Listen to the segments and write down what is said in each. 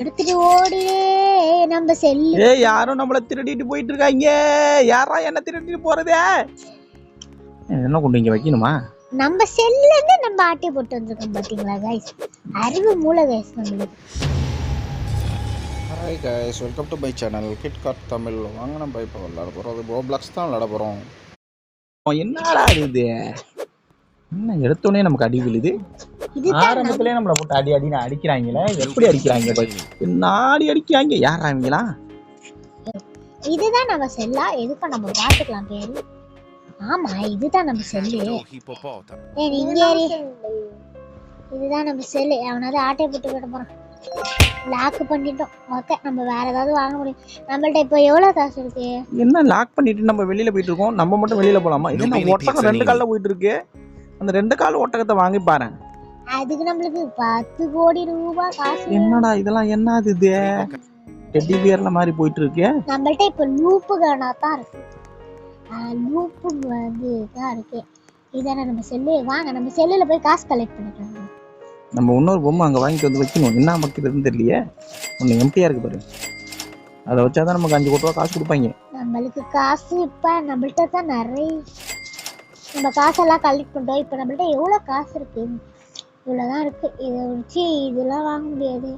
எடுத்துட்டு ஓடு நம்ம செல்லு. ஏய் யாரும் நம்மள திருடிட்டு போயிட்டு இருக்காங்க. யாரா என்ன திருடிட்டு போறதே? என்ன கொண்டு இங்க வைக்கணுமா? நம்ம செல்ல இருந்து நம்ம ஆட்டி போட்டு வந்திருக்கோம் பாத்தீங்களா गाइस. அறிவு மூளை गाइस நம்மளுக்கு. Hi guys, welcome to my channel KitKat Tamil. வாங்க நம்ம இப்போ விளையாட போறோம். அது ரோப்ளாக்ஸ் தான் விளையாட போறோம். என்னடா இது? என்ன எடுத்தோனே நமக்கு அடி விழுது? ஆரம்பத்திலே நம்மள போட்டு அடி அடின்னு அடிக்கிறாங்களே. எப்படி அடிக்கிறாங்க பாரு. நாடி அடிக்கிறாங்க. யாரா இவங்களா? இதுதான் நம்ம செல்லா. எதுக்கு நம்ம பாத்துக்கலாம் பேரு. ஆமா இதுதான் நம்ம செல்லு. ஏய் நீங்க இதுதான் நம்ம செல்லு. அவனால ஆட்டை போட்டு விட போறான். லாக் பண்ணிட்டோம். ஓகே நம்ம வேற ஏதாவது வாங்க முடியும். நம்மள்ட்ட இப்போ எவ்வளவு காசு இருக்கு? என்ன லாக் பண்ணிட்டு நம்ம வெளியில போயிட்டு இருக்கோம். நம்ம மட்டும் வெளியில போலாமா? இது என்ன ஒட்டகம் ரெண்டு கால்ல போயிட்டு இருக்கு. அந்த ரெண்டு கால் ஒட்டகத்தை வாங்கி பாரு. அதுக்கு நம்மளுக்கு 10 கோடி ரூபாய் காசு. என்னடா இதெல்லாம் என்னது இது? டெடி பியர்ல மாதிரி போயிட்டு இருக்கு. நம்மள்ட்ட இப்போ லூப்பு கானா தான் இருக்கு. லூப்பு வந்து தான் இருக்கு. இதானே நம்ம செல்லு. வாங்க நம்ம செல்லுல போய் காசு கலெக்ட் பண்ணிக்கலாம். நம்ம இன்னொரு பொம்மை அங்கே வாங்கிட்டு வந்து வைக்கணும். என்ன வைக்கிறதுன்னு தெரியலையே. ஒன்று எம்டியா இருக்கு பாரு. அதை வச்சாதான் நமக்கு 5 கோடி ரூபா காசு கொடுப்பாங்க. நம்மளுக்கு காசு இப்போ நம்மள்ட்ட தான் நிறைய. நம்ம காசெல்லாம் கலெக்ட் பண்ணிட்டோம். இப்போ நம்மள்ட்ட எவ்வளோ காசு இருக்கு? இவ்வளோதான் இருக்கு. இதை வச்சு இதெல்லாம் வாங்க முடியாது.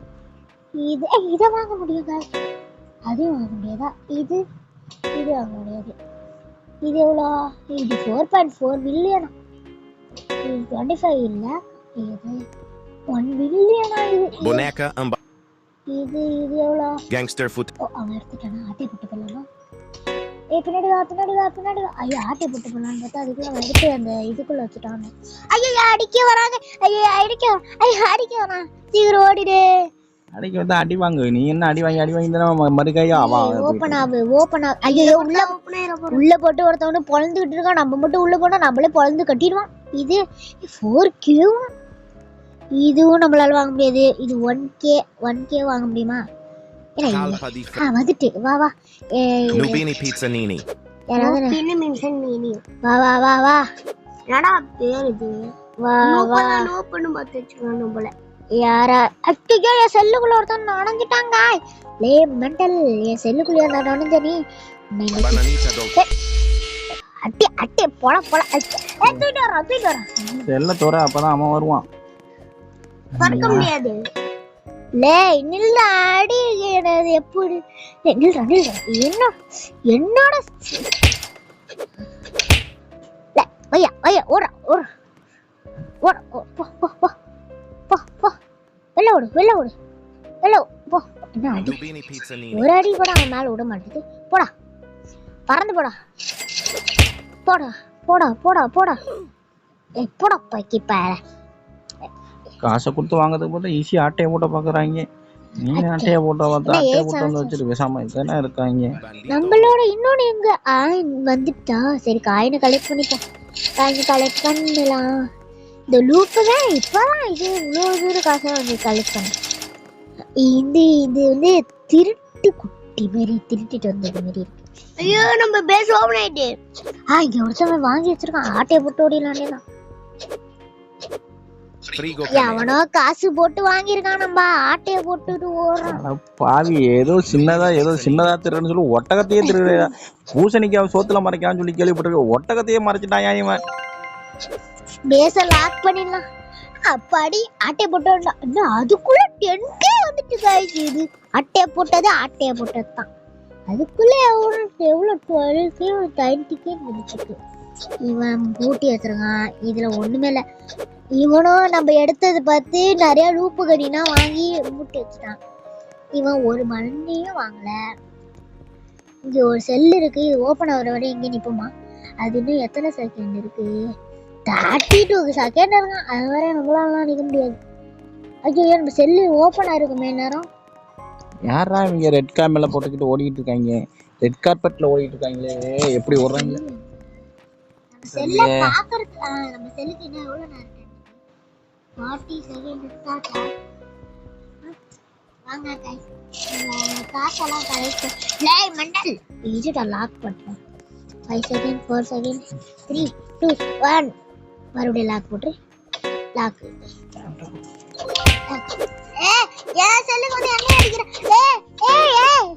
இதை வாங்க முடியாதா? அதையும் வாங்க முடியாதா? இது வாங்க முடியாது. இது எவ்வளோ? இது 4.4 மில்லியனா? இது 25 இல்லை. இது 1 மில்லியனா? இது எவ்வளோ? Gangster food. அவன் எடுத்துட்டானா? ஆட்டை போட்டு போடலாமா? பின்னாடி வா. ஐயோ ஆட்டை போட்டு போடலான்னு பார்த்தா அதுக்குள்ள வந்துட்டு அந்த இதுக்குள்ள வச்சுட்டாங்க. ஐயோ அடிக்க வராங்க. ஐயோ அடிக்க வரான். சீக்கிரம் ஓடிடு. அடிக்க வந்து அடி வாங்கு. நீ என்ன அடி வாங்கி தானே மறுக்கையா ஓப்பன் ஆகு. ஐயோ உள்ள போட்டு ஒருத்தவனு பொழந்துகிட்டு இருக்கான். நம்ம மட்டும் உள்ள போனா நம்மளே பொழந்து கட்டிடுவான். இது 4K. இதுவும் நம்மளால வாங்க முடியாது. இது 1K வாங்க முடியுமா? வந்துட்டு வா நுபினி பீட்சா நீனி. வா என்னடா பேர் இது? வா ஓபன் பார்த்து வச்சுக்கணும் நம்மள. யாரா அட்டியா என் செல்லுக்குள்ள ஒருத்தன் நுழைஞ்சிட்டாங்க. லே மெண்டல் என் செல்லுக்குள்ள இருந்தா நுழைஞ்ச நீ. அட்டி போல தூக்கிட்டு வரான். செல்ல தோற அப்பதான் அவன் வருவான். பறக்க முடியாது. லே நில்ல அடி. எப்படி நில்ற என்னோட ஐயா ஓட வெளில ஓடு போ. என்ன அடி? ஒரு அடி கூட அவன் மேல விட மாட்டேது. போடா பறந்து போடா போடா பக்கி பாரு. காசை கொடுத்து வாங்குறதுக்கு போது ஈஸியா ஆட்டையை போட்ட பாக்குறாங்க. நீங்க ஆட்டையை போட்டு வந்து வச்சுட்டு பேசாம தானே இருக்காங்க. நம்மளோட இன்னொன்னு எங்க வந்துட்டா. சரி காயினை கலெக்ட் பண்ணிப்போம். காயினை கலெக்ட் பண்ணலாம். இந்த லூப்பு தான் இப்பதான் இது இவ்வளோ தூரம் காசை வந்து கலெக்ட் பண்ண. இது வந்து திருட்டு குட்டி மாரி திருட்டிட்டு வந்தது மாரி இருக்கு. ஐயோ நம்ம பேஸ் ஓபன் ஆயிட்டு. இங்க ஒருத்தவன் வாங்கி வச்சிருக்கான். ஆட்டையை போட்டு ஓடிடலானே தான். எவனோ காசு போட்டு வாங்கியிருக்கான். நம்ம ஆட்டையை போட்டுட்டு ஓடுறான். பாவி ஏதோ சின்னதா திருடுன்னு சொல்லி ஒட்டகத்தையே திருடு. பூசணிக்காய் சோத்துல மறைக்கான்னு சொல்லி கேள்விப்பட்டிருக்க. ஒட்டகத்தையே மறைச்சிட்டான் இவன். பேச லாக் பண்ணிடலாம். அப்பாடி ஆட்டையை போட்டு இன்னும் அதுக்குள்ள 10K வந்துட்டு गाइस. இது ஆட்டையை போட்டது தான். அதுக்குள்ள எவ்வளோ 12K 90K வந்துட்டு. இவன் பூட்டி வச்சிருக்கான். இதுல ஒண்ணுமே இல்லை. இவனும் நம்ம எடுத்தது பார்த்து நிறைய லூப்பு கடினா வாங்கி மூட்டி வச்சுட்டான். இவன் ஒரு மண்ணையும் வாங்கல. இங்க ஒரு செல் இருக்கு. இது ஓப்பன் ஆகுற வரை எங்க நிப்போமா? அது இன்னும் எத்தனை செகண்ட் இருக்கு? 32 செகண்ட் இருக்கான். அது வரை நம்மளால நிக்க முடியாது. ஐயோ நம்ம செல்லு ஓப்பன் ஆயிருக்குமே நேரம். யாரா இவங்க ரெட் கார்பெட்ல போட்டுக்கிட்டு ஓடிட்டு இருக்காங்க? ரெட் கார்பெட்ல ஓடிட்டு இருக்காங்களே. எப்படி ஓடுறாங்க? செல்ல பாக்குறது. நம்ம செல்லுக்கு என்ன எவ்வளவு நேரம்? 40 செகண்ட் ஸ்டார்ட். வாங்க गाइस காசெல்லாம் கலெக்ட். லே மண்டல் இதுடா லாக் பண்ணுறேன். 5 செகண்ட் 4 செகண்ட் 3 2 1 மறுபடியும் லாக் போட்டு லாக். ஏன் செல்லுக்கு வந்து என்ன அடிக்கிற? ஏய் ஏய் ஏய்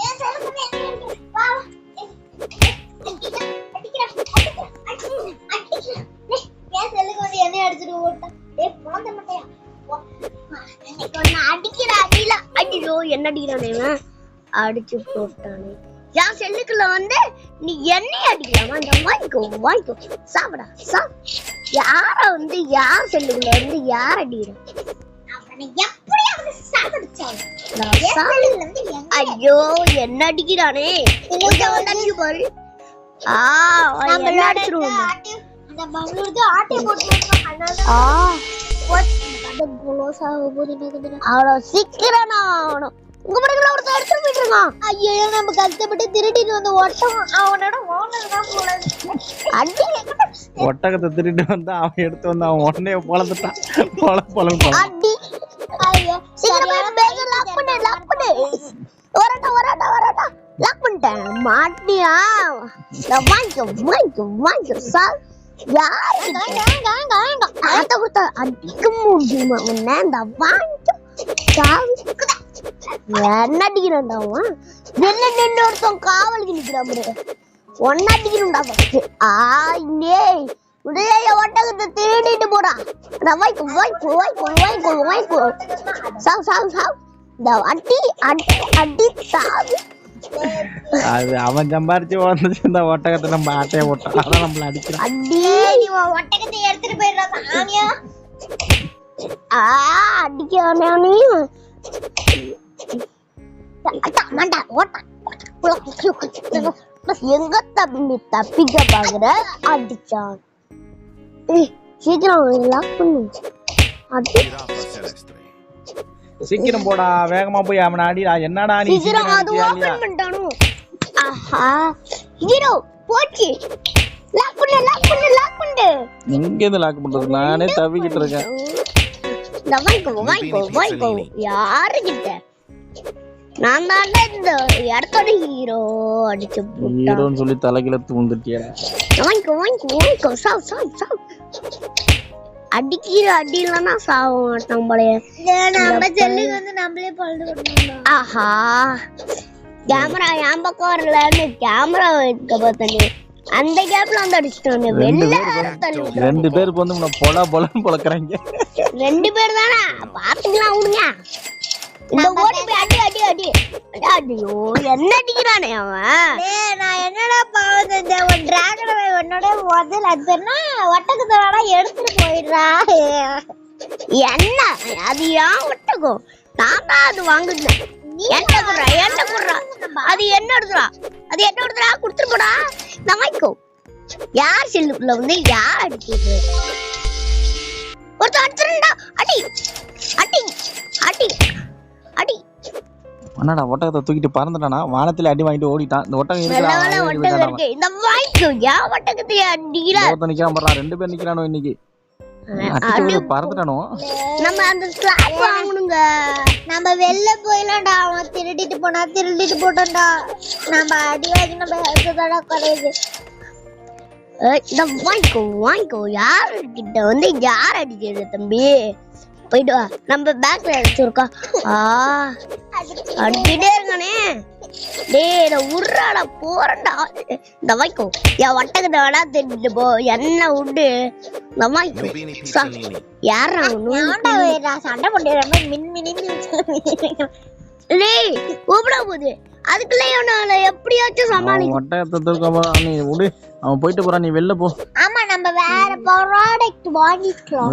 ஏன் செல்லுக்கு வந்து என்ன அடிக்கிற? வா ஏன் செல்லுக்கு வந்து என்ன அடிச்சிட்டு ஓட்ட? ஏய் போந்த மட்டையா இன்னைக்கு ஒன்னு அடிக்கிற அடியில ஐயோ என்ன அடிக்கிறானே இவன் அடிச்சு போட்டானே என் செல்லுக்குள்ள வந்து நீ என்னைய அடிக்கலாமா இந்த வாங்கிக்கோ சாப்பிடா யார வந்து யார் செல்லுக்குள்ள வந்து யார் அடிக்கிறான் ஐயோ என்ன அடிக்கிறானே பாரு சீக்கிரம் ஐயோ நம்ம கஷ்டப்பட்டு திருடிட்டு வந்து அவனோட ஒட்டகத்தை திருட்டு வந்து அவன் எடுத்து வந்து அவன் உடனே பொழந்துட்டான் அடி ஐயோ லாக் பண்ணிட்டேன் மாட்டியா வாங்கிக்கோ சார் அடிக்க முடியுமா இந்த வாங்கிக்கோ என்ன அடிக்கிறான்டா அவன் வெளில நின்று ஒருத்தன் காவலுக்கு நிக்கிறான் ஒன்னு அடிக்கணும்டா உடைய ஒட்டகத்தை திருடிட்டு போடா வாய்க்கோ சாவு இந்த அடி சாவு அது அவன் சம்பாரிச்சு வந்துச்சு இந்த ஒட்டகத்தை நம்ம ஆட்டைய போட்டோம் அதான் நம்மள அடிக்கிறான் அடி ஒட்டகத்தை எடுத்துட்டு போயிடுறாங்க அடிக்கானே எங்க தப்பிக்க பாக்குற அடிச்சான் சீக்கிரம் லாக் பண்ணு சீக்கிரம் போடா வேகமா போய் அவனை அடிடா என்னடா நீ சீக்கிரம் அது ஓபன் பண்ணிட்டானோ ஆஹா ஹீரோ போச்சு லாக் பண்ணு எங்க இருந்து லாக் பண்றது நானே தவிக்கிட்டு இருக்கேன் வாய்க்கோ யாரு கிட்ட நான் தான் இந்த இடத்தோட ஹீரோ அடிச்சு ஹீரோன்னு சொல்லி தலைகில தூந்துட்டியா வாய்க்கோ சாவு அடிக்கிற அடி இல்லைன்னா சாவ மாட்டான் போலயே நம்ம செல்லுக்கு வந்து நம்மளே பழுது ஆஹா கேமரா என் பக்கம் வரலன்னு கேமரா வைக்க பார்த்தனே அந்த கேப்ல வந்து அடிச்சிட்டானே ரெண்டு பேருக்கு வந்து பொலன்னு பொளக்குறாங்க ரெண்டு பேர் தானே பாத்துக்கலாம் விடுங்க இந்த ஓடி போய் அடி ஐயோ என்ன அடிக்கிறானே அவன் நான் என்னடா பாவம் செஞ்சேன் ஒரு டிராகனை உன்னோட முதல்ல அதுன்னா ஒட்டகத்தோட எடுத்துட்டு போயிடுறா என்ன அது ஏன் ஒட்டகம் நான் தான் அது வாங்குறேன் என்ன போடுறா அது என்ன எடுத்துடா கொடுத்துட்டு போடா நான் வாங்கிக்கோ யார் செல்லுக்குள்ள வந்து யார் அடிக்கிறது ஒருத்தர் அடிச்சிருந்தா அடி அண்ணாடா ஒட்டகத்தை தூக்கிட்டு பறந்துட்டானா வானத்துல அடி வாங்கிட்டு ஓடிட்டான் இந்த ஒட்டகம் இருக்கு இந்த வாங்கிக்கோ யா ஒட்டகத்தை அடிக்கிறா நிக்கிறான் பாரு ரெண்டு பேர் நிக்கிறானோ இன்னைக்கு பறந்துட்டானோ நம்ம அந்த ஸ்லாப் வாங்கணுங்க நம்ம வெளில போயிலாம்டா அவன் திருடிட்டு போட்டான்டா நம்ம அடி வாங்கி நம்ம ஹெல்த்தாடா கிடையாது இந்த வாங்கிக்கோ யாரு கிட்ட வந்து யார் அடிக்கிறது தம்பி போயிட்டு வா நம்ம பேக்ல அடிச்சிருக்கோம் அடிக்கிட்டே இருக்கானே டேய் உருறாடா போறண்டா இந்த வாய்க்கோ என் ஒட்டகத்தை வேணா தெரிஞ்சுட்டு போ என்ன உண்டு இந்த வாய்க்கோ யாரா சண்டை போட்டு டேய் கூப்பிட போகுது அதுக்குள்ள எப்படியாச்சும் சமாளிக்க ஒட்டகத்தை தூக்கமா நீ விடு அவன் போயிட்டு போறான் நீ வெளில போ ஆமா நம்ம வேற ப்ராடக்ட் வாங்கிக்கலாம்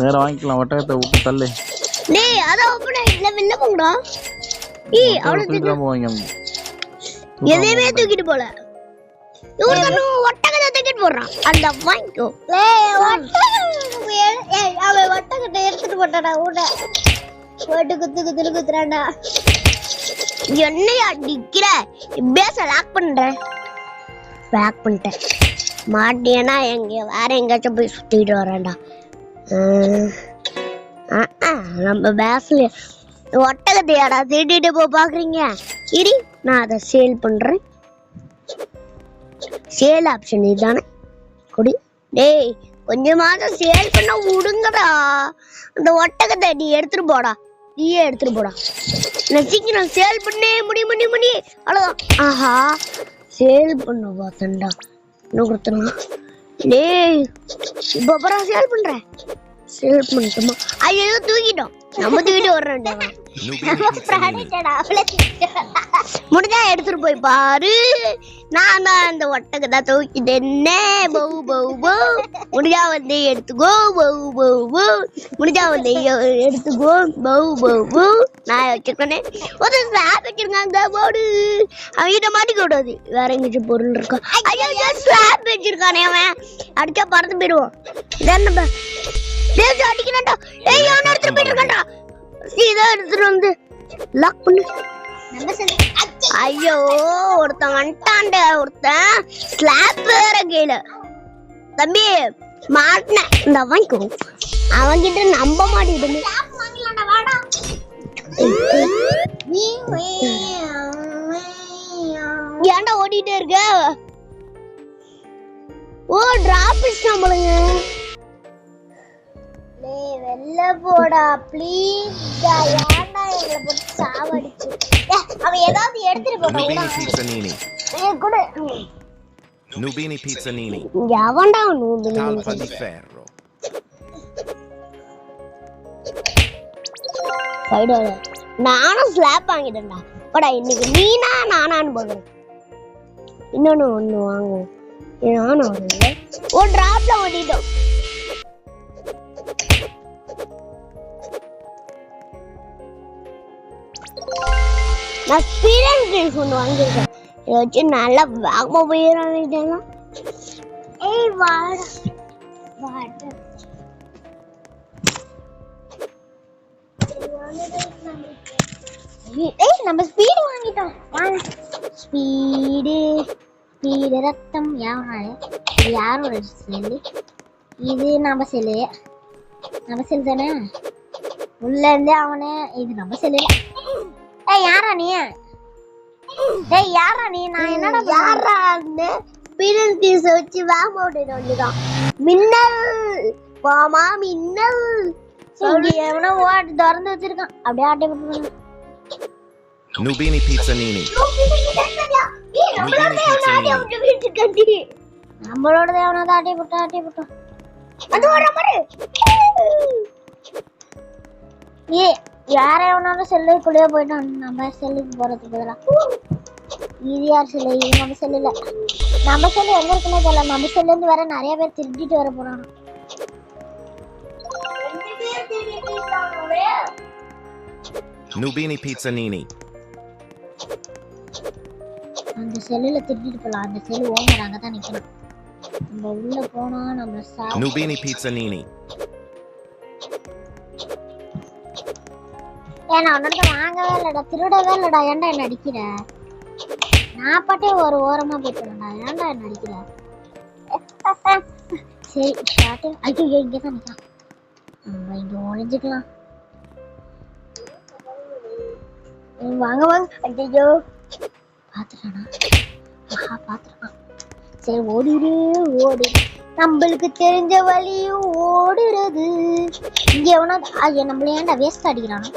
ஒட்டகத்தை விட்டு தள்ளு டேய் அத ஓபன் ஆயிடுல வெளில போங்கடா அவளை போவாங்க எதையுமே தூக்கிட்டு போல இவனும் ஒட்டகத்தை தூக்கிட்டு போறான் அந்த வாங்கிக்கோ அவன் ஒட்டகத்தை எடுத்துட்டு போட்டாடா போட்டு குத்துறான்டா என்னையா அடிக்கிற பேச லாக் பண்ணிட்டேன் மாட்டியனா வேற எங்கேயாச்சும் போய் சுத்திட்டு வரேன்டா நம்ம பேசல ஒட்டகத்தையாடா திருடிட்டு போ பாக்குறீங்க இரி நான் அதை சேல் பண்றேன் சேல் ஆப்ஷன் இதுதானே குடி டேய் கொஞ்சமாவது சேல் பண்ண விடுங்கடா அந்த ஒட்டகத்தை நீ எடுத்துட்டு போடா நீயே எடுத்துட்டு போடா. நான் சீக்கிரம் சேல் பண்ணே முடி அவ்வளோதான். ஆஹா சேல் பண்ணுவா தண்டா இன்னும் கொடுத்துருங்க. டேய் இப்போ அப்புறம் சேல் பண்றேன். சேல் பண்ணிட்டோமா? ஐயோ தூக்கிட்டோம். நம்ம தூக்கிட்டு வர்றோம். முடிஞ்சா எடுத்துட்டு போய் பாரு. நான் தான் அந்த ஒட்டகத்தை தூக்கிட்டேன்னே. பவு பவு பவு. முடிஞ்சா வந்து எடுத்துக்கோ. பவு பவு பவு. முடிஞ்சா வந்து எடுத்துக்கோ. பவு பவு பவு. நான் வச்சிருக்கேன். ஒரு ஸ்லாப் வச்சிருக்காங்க போடு. அவங்கிட்ட மாட்டிக்க கூடாது. வேற எங்கேயும் பொருள் இருக்கா? ஐயோ ஸ்லாப் வச்சிருக்கானே அவன். அடிச்சா பறந்து போயிடுவோம். என்ன அடிக்கணும்டா. ஏய் அவன் எடுத்துட்டு போயிட்டு இருக்கான்டா. சீதா எடுத்துட்டு வந்து லாக் பண்ணு. ஐயோ ஒருத்தன் வந்துட்டான்ட. ஒருத்தன் ஸ்லாப் வேற கீழே. தம்பி மாட்டின இந்த வாங்கிக்கோ. அவன்கிட்ட நம்ப மாட்டேங்குது. ஏன்டா ஓடிட்டே இருக்க? ஓ டிராப் நம்மளுங்க. வெள்ள போடா ப்ளீஸ். ஏன்டா எங்களை போட்டு சாவடிச்சு. அவன் ஏதாவது எடுத்துட்டு Nubini Pizzanini. கூட Nubini Pizzanini. எவன்டா நூபினி? Talpa di ferro. சைடோட நானும் ஸ்லாப் வாங்கிட்டேன்டா. படா இன்னைக்கு நீனா நானான்னு பாக்குறேன். இன்னொன்னு ஒண்ணு வாங்குவோம். நானும் வரல. ஒரு டிராப்ல ஓடிட்டோம். நான் ஸ்பீட் ட்ரிங்க்ஸ் ஒன்று வாங்கியிருக்கேன். இதை வச்சு நல்லா வேகமா போயிடலாம். ஏய் வாடா வாடா. ஏய் நம்ம ஸ்பீடு வாங்கிட்டோம். ஸ்பீடு ரத்தம் யாரோட செல்லு இது? நம்ம செல்லு தானே. உள்ள இருந்தே அவனே இது நம்ம செல்லு. ஏய் யாரா நீ? நான் என்னடா யாரா அந்த ஸ்பீட் பீஸ் வச்சு வேகம் ஓடிட வேண்டியதான். மின்னல் வாமா மின்னல். இங்க எவனோ ஓடி திறந்து வச்சிருக்கான். அப்படியே ஆட்டை போட்டு Nubini Pizzanini. நம்மளோட தேவனாதான் ஆட்டை போட்டோம். அது ஒரு மாதிரி ஏ யார எவனாலும் செல்லுக்குள்ளேயே போயிட்டான். நம்ம செல்லுக்கு போறதுக்கு பதிலா இது யார் செல்லு? இது நம்ம செல்லு இல்ல. நம்ம செல்லு எங்க இருக்குன்னே தெரியல. நம்ம செல்ல இருந்து வேற நிறைய பேர் திருடிட்டு வர போறாங்க. Nubini Pizzanini. அந்த செல்லுல திருடிட்டு போலாம். அந்த செல்லு ஓனர் அங்கதான் நிக்கணும். நம்ம உள்ள போனா நம்ம Nubini Pizzanini. ஏன்னா உன்னோட வாங்கவே இல்லடா, திருடவே இல்லடா. ஏன்டா என்ன அடிக்கிற? நான் பாட்டே ஒரு ஓரமா போயிட்டுடா. ஏன்டா என்ன அடிக்கிற? சரி ஸ்டார்ட். ஐயோ இங்கதான் நிக்கலாம். நம்ம இங்க ஒளிஞ்சுக்கலாம். வாங்க ஐயோ பாத்துட்டானா? பாத்துட்டான். சரி ஓடிடு. நம்மளுக்கு தெரிஞ்ச வழியும் ஓடுறது. இங்க எவனா நம்மள ஏன்டா வேஸ்ட் அடிக்கிறானோ?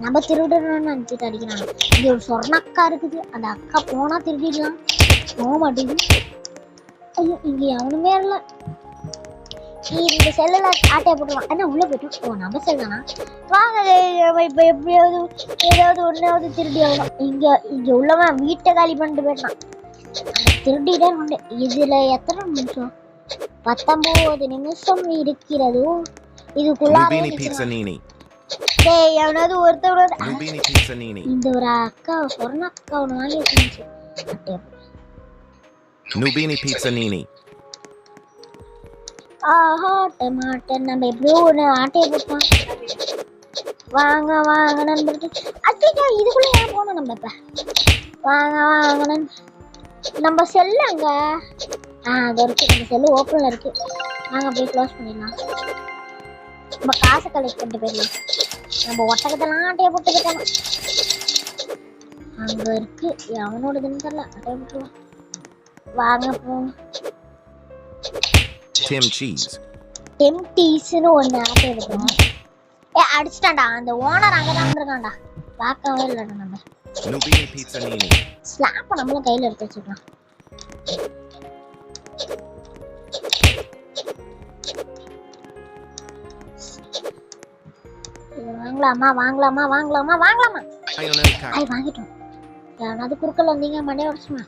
நம்ம திருடணும்னு நினைச்சிட்டு அடிக்கிறாங்க. இங்க ஒரு சொர்ண அக்கா இருக்குது. அந்த அக்கா போனா திருடிடலாம். போக மாட்டேங்குது. ஐயோ இங்க எவனுமே இல்ல. இந்த செல்லுல ஆட்டையை போட்டுலாம். என்ன உள்ள போயிட்டோம். ஓ நம்ம செல் தானா? வாங்க இப்ப எப்படியாவது ஏதாவது ஒன்னாவது திருடி ஆகணும். இங்க உள்ளவன் வீட்டை காலி பண்ணிட்டு போயிட்டான். திருடிட்டே உண்டு. இதுல எத்தனை நிமிஷம்? 19 நிமிஷம் இருக்கிறது. இதுக்குள்ள எவனாவது ஒருத்தவனோட இந்த ஒரு அக்கா சொர்ண அக்கா ஒண்ணு வாங்கி வச்சிருந்துச்சு. Nubini Pizzanini. மாட்டேன். நம்ம எப்படியோ ஒண்ணு ஆட்டையை போட்டோம். வாங்க நண்பர்கள். அச்சோ இதுக்குள்ள ஏன் போனோம் நம்ம? இப்ப வாங்க நம்ம செல்லு அங்க அது இருக்கு. நம்ம செல்லு ஓப்பன்ல இருக்கு. நாங்க போய் க்ளோஸ் பண்ணிடலாம். நம்ம காசை கலெக்ட் பண்ணிட்டு போயிடலாம். நம்ம ஒட்டகத்தெல்லாம் ஆட்டையை போட்டு போயிட்டோம். அங்க இருக்கு. அவனோடதுன்னு தெரியல. ஆட்டையை போட்டுருவோம். வாங்க போங்க. Tim Cheese. Tim Cheese னு ஒண்ணு ஆட்டை எடுக்கிறோம். அடிச்சிட்டான்டா அந்த ஓனர் அங்கதான் இருக்கான்டா பார்க்கவே இல்லடா நம்ம Nubini Pizza Nini. ஸ்லாப்ப நம்மளும் கையில எடுத்து வச்சுக்கலாம் வாங்கலாமா Lionel Car. ஐ வாங்கிட்டோம் யாராவது குறுக்கல வந்தீங்க மண்டைய உடைச்சுமா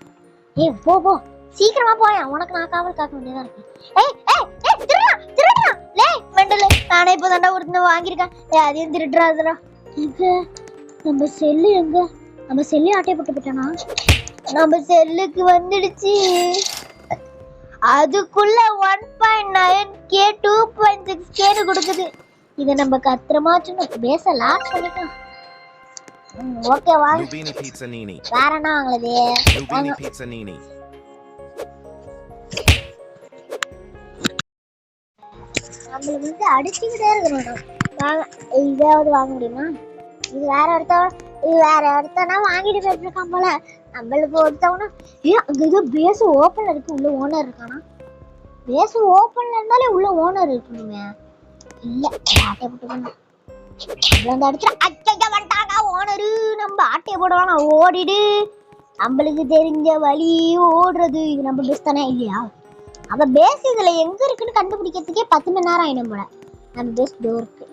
ஏய் போ சீக்கிரமா போய் உனக்கு நான் காவல் காக்க வேண்டியதா இருக்கு ஏய் திருடா லே மெண்டல் நானே இப்ப தாண்டா ஒருத்தன வாங்கியிருக்கேன் அதையும் திருடுறாதுடா எங்க நம்ம செல்லு எங்க நம்ம செல்லு ஆட்டை போட்டு போயிட்டானா நம்ம செல்லுக்கு வந்துடுச்சு அதுக்குள்ள 1.9K 2.6K கொடுக்குது இத நம்ம கத்திரமா பேச லாக் பண்ணிக்கலாம் ஓகே வாங்க Nubini Pizza Nini. வேற என்ன வாங்குறது Nubini Pizza Nini. நம்மளுக்கு வந்து அடிச்சுக்கிட்டே இருக்கணும் வாங்க இதாவது வாங்க முடியுமா இது வேற இடத்தனா வாங்கிட்டு போயிட்டு இருக்கான் போல நம்மளுக்கு ஒருத்தவனா அங்க ஏதோ பேஸ் ஓப்பன்ல இருக்கு உள்ள ஓனர் இருக்கானா பேஸ் ஓப்பன்ல இருந்தாலே உள்ள ஓனர் இருக்கணுமே இல்ல ஆட்டை போட்டு அந்த இடத்துல அச்சையா வந்துட்டாங்க ஓனரு நம்ம ஆட்டையை போடுவாங்க ஓடிடு நம்மளுக்கு தெரிஞ்ச வழி ஓடுறது இது நம்ம பேஸ் தானே இல்லையா அவ பேஸ் இதுல எங்க இருக்குன்னு கண்டுபிடிக்கிறதுக்கே 10 மணி நேரம் ஆயிடும் போல நம்ம பேஸ் டோருக்கு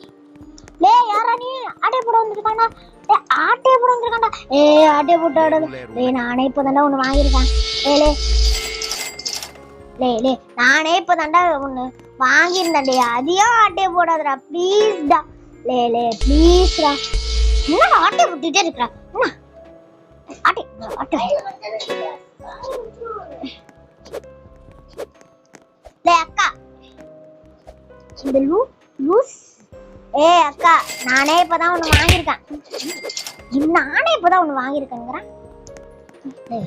லே யாரா நீ ஆட்டை போட வந்திருக்காண்டா ஆட்டை போட வந்திருக்காண்டா ஆட்டை போட்டு ஆடுறது நானே இப்பதாண்டா ஒண்ணு வாங்கியிருக்கேன் லே நானே இப்பதாண்டா ஒண்ணு வாங்கியிருந்தேன்டே அதையும் ஆட்டையை போடாதடா ப்ளீஸ்டா லே ப்ளீஸ்டா என்ன ஆட்டை போட்டுட்டே இருக்கா என்ன ஆட்டை லே அக்கா இந்த லூஸ் அக்கா நானே இப்பதான் ஒண்ணு வாங்கியிருக்கேன்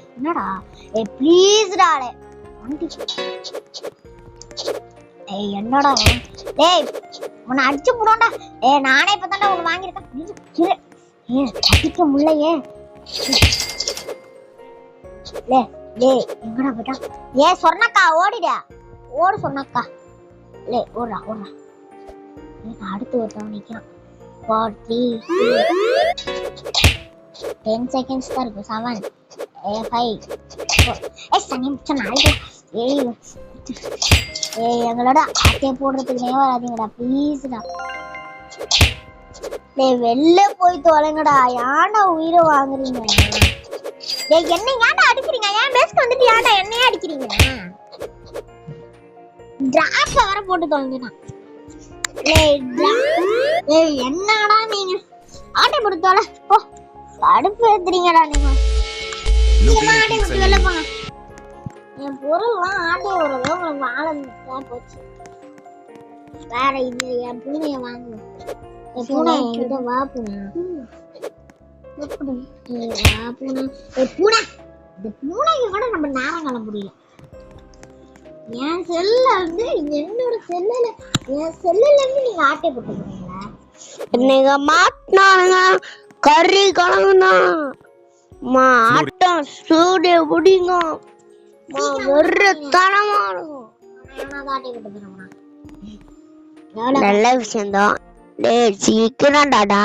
என்னடா ப்ளீஸ்டா என்னடா உன்னை அடிச்சு போடுவோம்டா நானே இப்பதான்டா ஒண்ணு வாங்கியிருக்கேன் அடிக்க முடியலையே எங்கடா போயிட்டா சொன்னக்கா ஓடு சொன்னக்கா ஓடுறா அடுத்து ஒருத்தவன் நிக்கிறான் 4 3 10 seconds தான் இருக்கு 7 5 சனி எங்களோட ஆட்டையை போடுறதுக்கு வராதீங்கடா ப்ளீஸ்டா வெளில போய் தொலைங்கடா ஏன்டா உயிரை வாங்குறீங்க என்ன ஏன்டா அடிக்கிறீங்க ஏன் பேஸ்க்கு வந்துட்டு ஏன்டா என்னையே அடிக்கிறீங்க டிராப் வர போட்டு தொலைஞ்சிட்டான் என்னடா நீங்க ஆட்டை போட்டு தொலை போ அடுப்பு ஏத்துறீங்கடா நீங்க ஆட்டை போட்டு வெளில போங்க என் பொருள்லாம் ஆட்டை விடுறதோ உங்களுக்கு வாழ போச்சு வேற இது என் பூனைய வாங்குவோம் என் பூனை என்கிட்ட வா பூனை பூனைக்கு கூட நம்ம நேரம் காண முடியல என் செல்ல வந்து என்னோட என் செல்லுல இருந்து நீங்க ஆட்டை போட்டு போறீங்களா நீங்க மாட்டினானுங்க கறி கலங்குனா ஆட்டம் சூடு முடிங்க ஒரு தரமா இருக்கும் நல்ல விஷயம்தான் சீக்கிரம் டாடா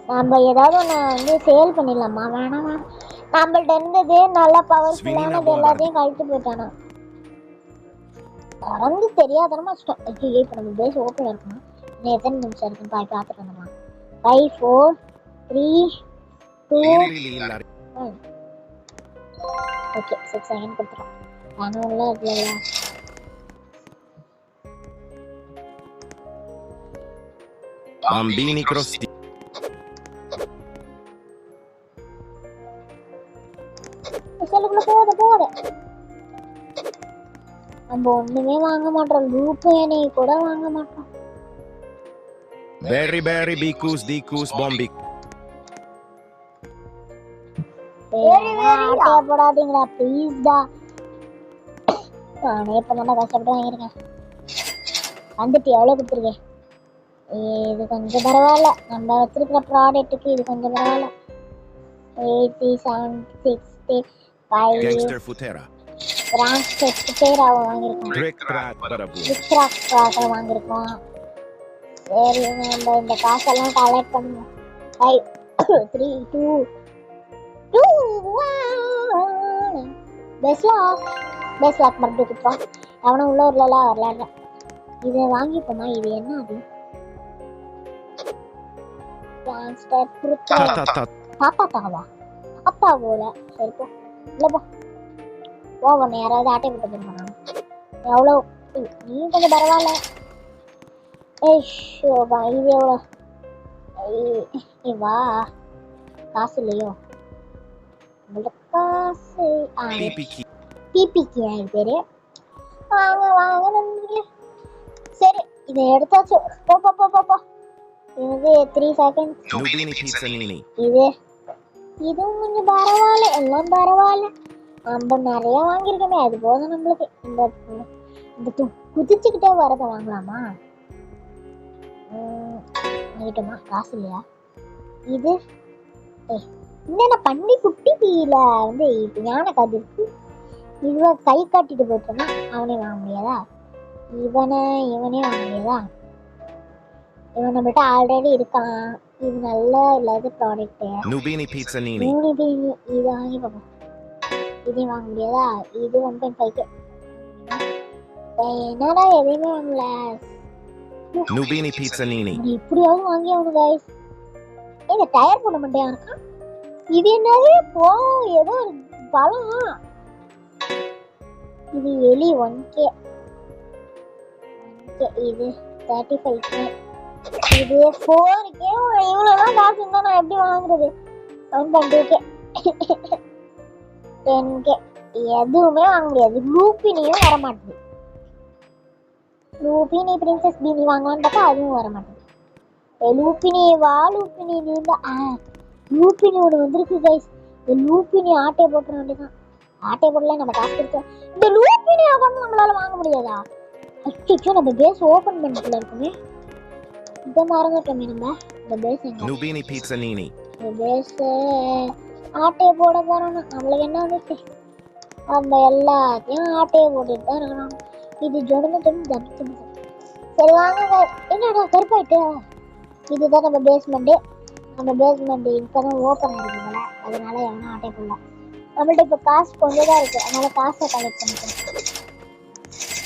நம்ம ஏதாவது ஒண்ணு வந்து சேல் பண்ணிடலாமா வேணாமா நம்மள்ட்ட இருந்தது நல்ல பவர்ஃபுல்லானது எல்லாத்தையும் கழித்து போயிட்டானா திறந்து தெரியாதனமா வச்சுட்டோம் இப்போ நம்ம பேஸ் ஓப்பன் இருக்கணும் இன்னும் எத்தனை நிமிஷம் இருக்குன்னு பார்த்துட்டு வந்துடலாம் 5 4 3 2 ஓகே 6 செகண்ட் கொடுத்துறோம் நானும் உள்ள இல்லையா Bambini Crosti. போகுது நம்ம ஒண்ணுமே வாங்க மாட்டோம் லூப் ஏனே கூட வாங்க மாட்டோம் Berry Bicus Bombi. போடாதீங்களா ப்ளீஸ் டா நானே இப்ப நல்லா கஷ்டப்பட்டு வாங்கியிருக்கேன் வந்துட்டு எவ்வளவு கொடுத்துருக்கேன் இது கொஞ்சம் பரவாயில்ல நம்ம வச்சிருக்கிற ப்ராடக்ட்டுக்கு இது கொஞ்சம் பரவாயில்ல 80 7 60 5 Gangster Futera. பிரான்ச் செட் பேர் அவன் வாங்கியிருக்கான். Brick Brat Barabu. விக்ராக் ப்ராடக்ட் வாங்கியிருக்கோம். சரி நம்ம இந்த காசெல்லாம் கலெக்ட் பண்ணுவோம். 5 3 2 1 பேஸ்லாக் மறுபடியும் கொடுப்போம். அவனும் உள்ள ஊர்லலாம் வரலாங்க. இதை வாங்கிப்போமா? இது என்ன அது? பாப்பா தாவா? பாப்பா போல. சரி போ இல்லப்பா போவணும். யாராவது ஆட்டை விட்டு போயிருப்பாங்க. எவ்வளோ நீ கொஞ்சம் பரவாயில்ல. ஏஷோபா இது எவ்வளோ? வா காசு இல்லையோ காசு? பிபிக்கு என் பேரு. வாங்க வாங்க நன்றி. சரி இதை எடுத்தாச்சு. போ போ போ போ. இது 3 செகண்ட். Nubini Pizzanini. இதுவும் கொஞ்சம் பரவாயில்ல. எல்லாம் பரவாயில்ல. நம்ம நிறைய வாங்கியிருக்கோமே அது போதும் நம்மளுக்கு. இந்த குதிச்சுக்கிட்டே வரதை வாங்கலாமா? வாங்கிட்டோமா? காசு இல்லையா? இது என்னென்ன பண்ணி குட்டில வந்து யானை காது இருக்கு. இவன் கை காட்டிட்டு போயிட்டோம்னா அவனே வாங்க முடியாதா? இவனே வாங்க முடியாதா? இவன் நம்மகிட்ட ஆல்ரெடி இருக்கான். இது நல்ல இல்லாத ப்ராடக்ட். Nubini Pizzanini. இது வாங்கி பார்ப்போம். இதையும் வாங்க முடியாதா? இது 1.5K. என்னடா எதையுமே வாங்கல. Nubini Pizzanini. இப்படியாவது வாங்கி ஆகணும் கைஸ். ஏங்க டயர் போட மாட்டேன் இருக்கான். இது என்னது? போ ஏதோ ஒரு பழம். இது எலி 1K. இது 35K. இது 4K. இவ்வளோலாம் காசு இருந்தா நான் எப்படி வாங்குறது? 1.2K. 10K. எதுவுமே வாங்க முடியாது. லூப்பினியும் வர மாட்டேது. லூப்பினி பிரின்சஸ் பீனி வாங்கலான்னு பார்த்தா அதுவும் வர மாட்டேது. லூப்பினி வா. லூப்பினி லூப்பினி ஒன்று வந்திருக்கு கைஸ். இந்த லூப்பினி ஆட்டை போட்டுற வேண்டியதான். ஆட்டை போடல நம்ம காசு கொடுத்தோம். இந்த லூப்பினி அக்கௌண்ட் நம்மளால வாங்க முடியாதா? அச்சோ நம்ம பேஸ் ஓபன் பண்ணிட்டுல இருக்குமே. இதை மறந்துட்டோமே நம்ம. இந்த பேஸ் எங்க? Nubini Pizzanini. இந்த பேஸ் ஆட்டையை போட போறோம். நம்மளுக்கு என்ன வந்துச்சு? நம்ம எல்லாத்தையும் ஆட்டையை போட்டுட்டு தான் இருக்கணும். இது ஜொடுன்னு. சரி வாங்க. என்னடா கருப்பாயிட்டு? இதுதான் நம்ம பேஸ்மெண்ட்டு. நம்ம பேஸ்மெண்ட் இப்போதான் ஓப்பன் ஆகிருக்குங்கள. அதனால எவனும் ஆட்டை போடல. நம்மள்ட்ட இப்போ காசு கொஞ்சம் தான் இருக்குது. அதனால காசை கலெக்ட் பண்ணிக்கணும்.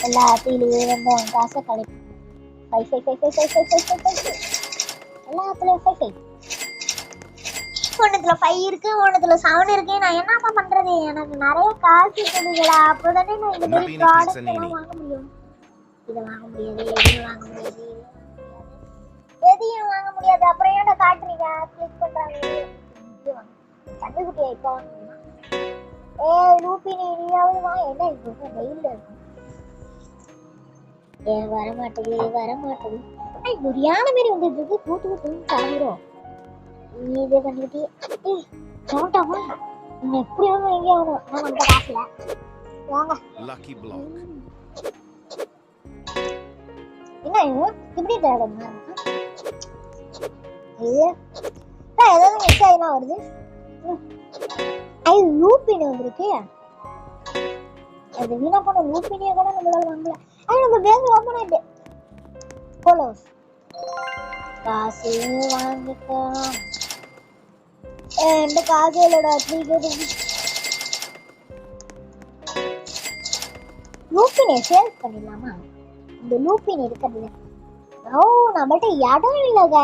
எல்லாத்துலேயும் வந்து காசை கலெக்ட் 5 எல்லாத்துலேயும் 5 ஒன்றுத்துல 5 இருக்கு, ஒன்றுத்துல 7 இருக்கு. நான் என்னப்பா பண்றது? எனக்கு நிறைய காசு கொடுங்களா? அப்போதானே நான் இந்த மாதிரி ப்ராடக்ட் எல்லாம் வாங்க முடியும். இதை வாங்க முடியாது, எதையும் வாங்க முடியாது, எதையும் வாங்க முடியாது. அப்புறம் ஏன்டா காட்டுறீங்க? கிளிக் பண்றாங்க. கண்டுக்குட்டியா இப்போ வாங்கணுமா? லூப்பினி நீயாவது வா. என்ன இப்போ வெயில்ல இருக்கும். வரமாட்டேது. ஒரு யானை மாரி வந்துட்டு கூட்டு சாப்பிடும். நீ இதே பண்ணிக்கிட்டே சவுண்டாமா? நீங்க எப்படியாவது எங்கே ஆகணும். நான் நம்ம காசுல வாங்க. Lucky Block. என்ன இப்படி தேடுங்க? இது ஏதாவது மிஸ் ஆகினா வருது. லூப்பினி வந்துருக்கு. அது வீணா போன லூப்பினியை கூட நம்மளால வாங்கல. நம்ம பேங்க் ஓப்பன் ஆயிட்டு போலோஸ் காசு வாங்கிட்டோம். எந்த காசு இல்லடா. லூப்பினை சேல் பண்ணிடலாமா? இந்த லூப்பின் இருக்கிறது. ஓ நம்மள்ட்ட இடம் இல்லைங்க.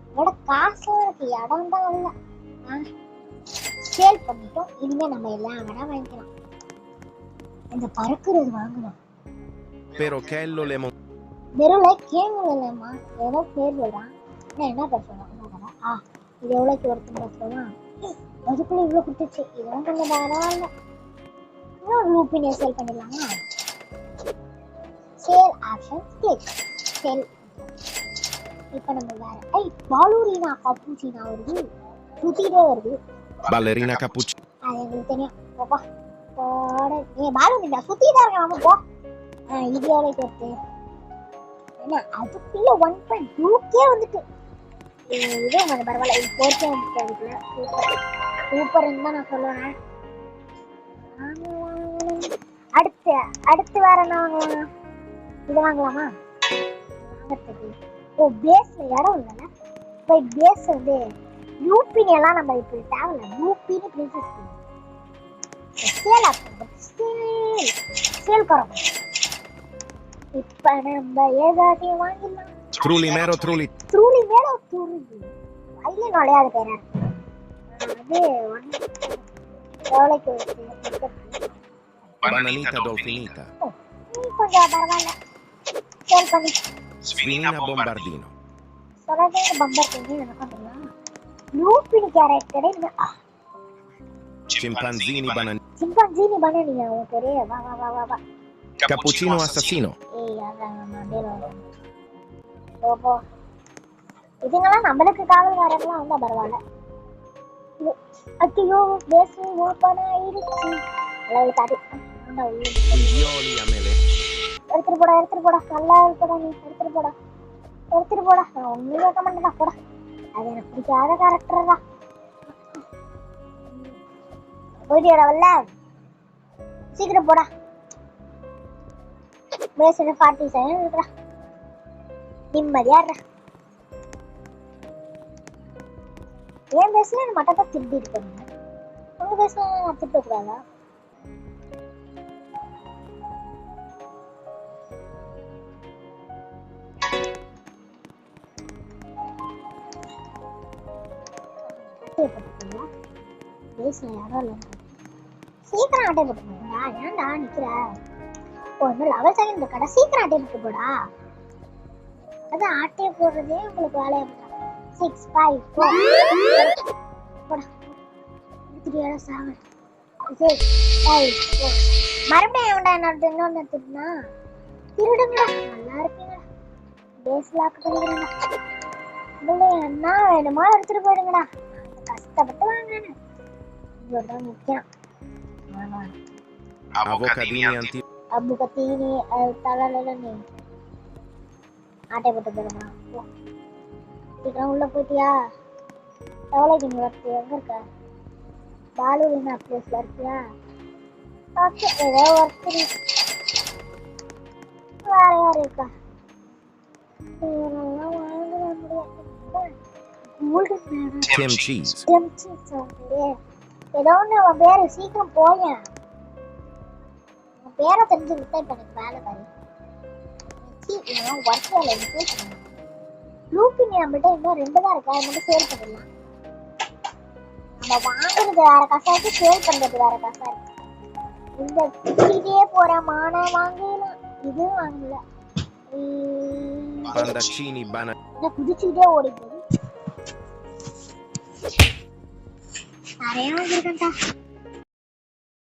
நம்மளோட காசுலாம் இருக்கு, இடம் தான் இல்லை. சேல் பண்ணிட்டோம். இனிமே நம்ம எல்லாம் வேணா வாங்கிக்கலாம். இந்த பறக்குறது வாங்கணும். Perochello lemon. வெறும் கேங்கலமா ஏதோ பேர் சொல்றான். என்ன பேசுறான்? இது எவ்வளோக்கு ஒருத்தர் பேசுறான்? அதுக்குள்ள இவ்வளோ கொடுத்துச்சு. இதெல்லாம் கொஞ்சம் பரவாயில்ல. இன்னொரு லூப்பினை சேல் பண்ணிடலாமா? Sale option click. சேல். இப்போ நம்ம வேற பாலூரினா கப்புச்சினா வருது. சுத்திட்டே வருது. Ballerina cappuccino. அது எங்களுக்கு தெரியும். போப்பா பாலூரினா சுத்திட்டே இருக்க. நம்ம போ. இது எவ்வளோக்கு வருது? என்ன அதுக்குள்ள 1.2K வந்துட்டு. இதே கொஞ்சம் பரவாயில்ல. இது 4K வந்துட்டு. அதுக்குள்ள சூப்பர்ன்னு தான் நான் சொல்லுவேன். அடுத்து அடுத்து வேற என்ன வாங்கலாம்? இது வாங்கலாமா? வாங்கறதுக்கு ஓ பேஸ்ல இடம் இல்லைல்ல. போய் பேஸ் வந்து யூபினி எல்லாம் நம்ம இப்போ தேவையில்ல. யூபினி பிரின்சஸ் சேல் ஆகும். சேல் கரோம். இப்ப நம்ம ஏதாச்சும் வாங்கிடலாம். Trulli mero trulli. த்ரூலி மேல த்ரூலி வயலே நுழையாத பேரா அது எவ்வளோக்கு Bananita dolfinita. கொஞ்சம் பரவாயில்ல. சேல் பண்ணி Sfinina bombardino. சொல்றதே பம்பர் பண்ணி எனக்கு தெரியும். யூபினி கேரக்டர் Scimpanzini bananini. சிம்பன்ஜினி பண்ணீங்க உன் பேரே. வா வா வா வா வா. Cappuccino assassino. ஏய் அதான் ஓ இதுங்கெல்லாம் நம்மளுக்கு காவல்காரங்களாம் வந்தா பரவாயில்ல. ஐயோ பேஸ் ஓப்பன் ஆயிடுச்சு. அளவு காட்டி Figlioli a mele. எடுத்துட்டு போடா நல்லா இருக்கடா. நீ எடுத்துட்டு போடா நான் ஒண்ணுமே வைக்க மாட்டேன். போடா அது எனக்கு பிடிக்காத கேரக்டர் தான். போயிட்டு வரல சீக்கிரம் போடா. பேஸ் 47 இருக்குடா. நிம்மதியா இருடா. ஏன் பேசல மட்டும் தான் திருப்பி இருக்காங்க. உங்க பேசல நான் திட்ட கூடாதா? பேசல யாரும் இல்லை. சீக்கிரம் ஆட்டை போட்டுருந்தா ஏன்டா நிக்கிற? ஒரு லெவல் செகண்ட் இருக்கடா. சீக்கிரம் ஆட்டை போட்டு போடா. அது ஆட்டையை போடுறதே உங்களுக்கு வேலையை போடுறாங்க. 6 5 4 போடா. திருடியாடா சாவ. 6 5 4 மறுபடியும் எவன்டா இன்னொன்னு திருடுனா? திருடுங்கடா நல்லா இருப்பீங்க. பேஸ் லாக் பண்ணிக்கிறேங்க. என்ன வேணுமா எடுத்துட்டு போயிடுங்கடா. கஷ்டப்பட்டு வாங்கினேன். இவ்வளோதான் முக்கியம். Avocadini antichi. அபுகத்தீனி தலல நீ ஆட்டை போட்டு போடுமா. சீக்கிரம் உள்ள போயிட்டியா? எவ்வளோக்கு நீ வரத்து? எங்க இருக்க? பாலுவினா பிளேஸ்ல இருக்கியா? ஓகே ஏதோ ஒர்க்கு. வேற யார் இருக்கா? Tim cheese. ஏதோ ஒன்று அவன் பேரு. சீக்கிரம் போயேன். உன் பேரை தெரிஞ்சு விட்டா இப்ப எனக்கு வேலை பாரு. ஒர்க் வேலை லூப்பினி நம்மகிட்ட இன்னும் 2 தான் இருக்கா. அது மட்டும் சேல் பண்ணிடலாம். நம்ம வாங்குறது வேற காசா இருக்கு, சேல் பண்றது வேற காசா இருக்கு. இந்த குடிச்சிட்டே போற மானை வாங்கலாம். இது வாங்கல. Bandaccini banana. குதிச்சுக்கிட்டே ஓடி போகுது. நிறைய வாங்கிருக்கேன்டா.